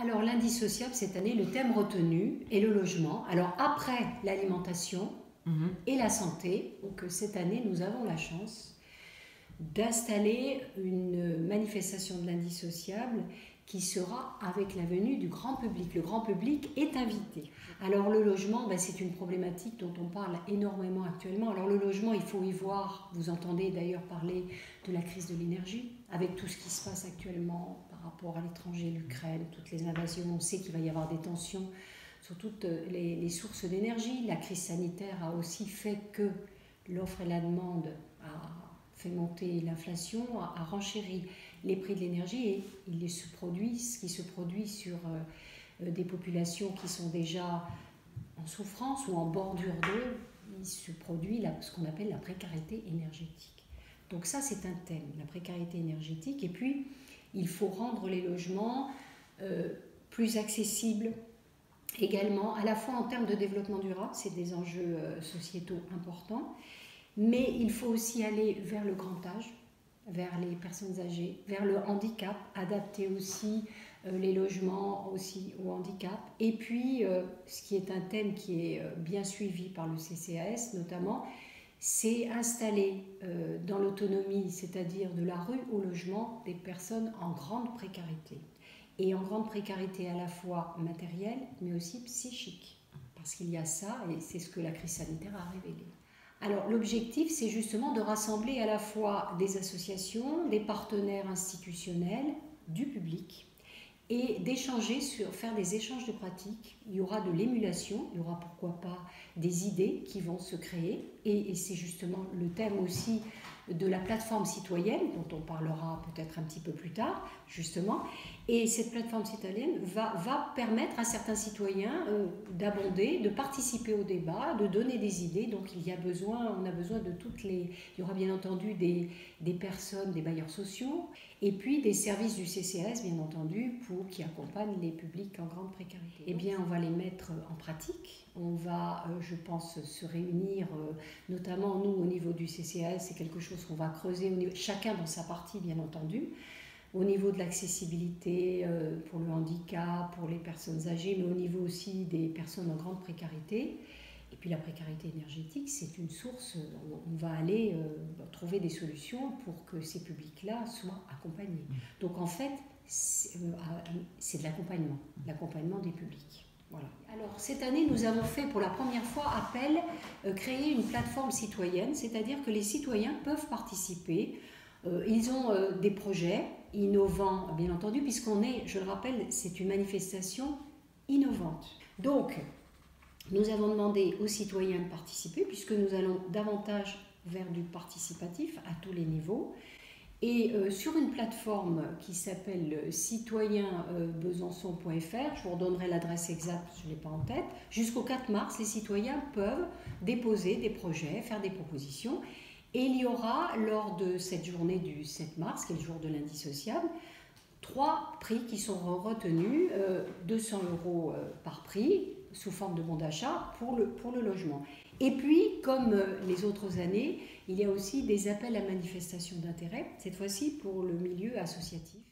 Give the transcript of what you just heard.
Alors l'indissociable cette année, le thème retenu est le logement. Alors après l'alimentation et la santé, donc cette année nous avons la chance d'installer une manifestation de l'indissociable qui sera avec la venue du grand public. Le grand public est invité. Alors le logement, c'est une problématique dont on parle énormément actuellement. Alors le logement, il faut y voir, vous entendez d'ailleurs parler de la crise de l'énergie, avec tout ce qui se passe actuellement par rapport à l'étranger, l'Ukraine, toutes les invasions, on sait qu'il va y avoir des tensions sur toutes les sources d'énergie. La crise sanitaire a aussi fait que l'offre et la demande a fait monter l'inflation, a renchéri les prix de l'énergie et ce qui se produit sur des populations qui sont déjà en souffrance ou en bordure d'eau, il se produit ce qu'on appelle la précarité énergétique. Donc ça c'est un thème, la précarité énergétique. Et puis il faut rendre les logements plus accessibles également, à la fois en termes de développement durable, c'est des enjeux sociétaux importants, mais il faut aussi aller vers le grand âge, vers les personnes âgées, vers le handicap, adapter aussi les logements aussi au handicap. Et puis, ce qui est un thème qui est bien suivi par le CCAS notamment, c'est installer dans l'autonomie, c'est-à-dire de la rue au logement, des personnes en grande précarité. Et en grande précarité à la fois matérielle, mais aussi psychique. Parce qu'il y a ça, et c'est ce que la crise sanitaire a révélé. Alors l'objectif, c'est justement de rassembler à la fois des associations, des partenaires institutionnels, du public, et d'échanger, faire des échanges de pratiques. Il y aura de l'émulation, il y aura pourquoi pas des idées qui vont se créer, et c'est justement le thème aussi de la plateforme citoyenne, dont on parlera peut-être un petit peu plus tard, justement. Et cette plateforme citoyenne va permettre à certains citoyens d'abonder, de participer au débat, de donner des idées. Donc on a besoin de toutes les... Il y aura bien entendu des personnes, des bailleurs sociaux, et puis des services du CCAS, bien entendu, qui accompagnent les publics en grande précarité. Eh bien, on va les mettre en pratique. On va, je pense, se réunir, notamment nous au niveau du CCAS, c'est quelque chose qu'on va creuser, chacun dans sa partie, bien entendu, au niveau de l'accessibilité pour le handicap, pour les personnes âgées, mais au niveau aussi des personnes en grande précarité. Et puis la précarité énergétique, c'est une source, on va aller trouver des solutions pour que ces publics-là soient accompagnés. Donc en fait, c'est de l'accompagnement des publics. Voilà. Alors cette année, nous avons fait pour la première fois créer une plateforme citoyenne, c'est-à-dire que les citoyens peuvent participer. Ils ont des projets innovants, bien entendu, puisqu'on est, je le rappelle, c'est une manifestation innovante. Donc, nous avons demandé aux citoyens de participer, puisque nous allons davantage vers du participatif à tous les niveaux. Et sur une plateforme qui s'appelle citoyenbesançon.fr, je vous redonnerai l'adresse exacte, je ne l'ai pas en tête, jusqu'au 4 mars, les citoyens peuvent déposer des projets, faire des propositions. Et il y aura, lors de cette journée du 7 mars, qui est le jour de l'indissociable, 3 prix qui seront retenus, 200 € par prix, sous forme de bon d'achat pour le logement. Et puis, comme les autres années, il y a aussi des appels à manifestation d'intérêt, cette fois-ci pour le milieu associatif.